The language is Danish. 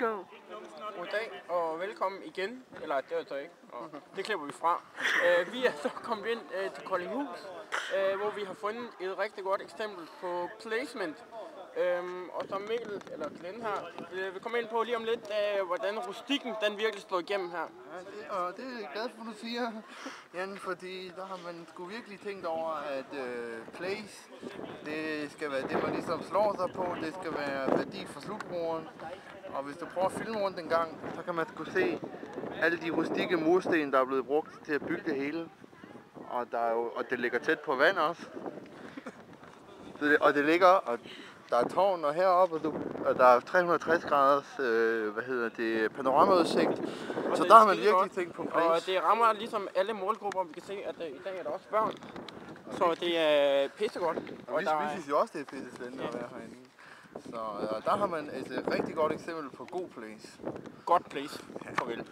Værsgo. Goddag og velkommen igen. Eller det er det så ikke. Og det klipper vi fra. Vi er så kommet ind til Koldinghus, hvor vi har fundet et rigtig godt eksempel på placement. Og som Mikkel, eller Glenn her, vil komme ind på lige om lidt, hvordan rustikken den virkelig slår igennem her. Ja, det er jeg glad for, du siger, Jan, fordi der har man sgu virkelig tænkt over, at place, det skal være det, man ligesom slår sig på, det skal være værdi for slutbrugeren. Og hvis du prøver at filme rundt en gang, så kan man sgu se alle de rustikke mursten, der er blevet brugt til at bygge det hele. Og det ligger tæt på vand også. Og det ligger, og der er tårn og heroppe, og der er 360 graders panoramaudsigt. Så der har man virkelig tænkt på place. Og det rammer ligesom alle målgrupper. Vi kan se, at i dag er der også børn. Så det er pissegodt. Og vi synes jo også, det er pissespændende at være herinde. Så der har man et rigtig godt eksempel på god place. Godt place. Farvel.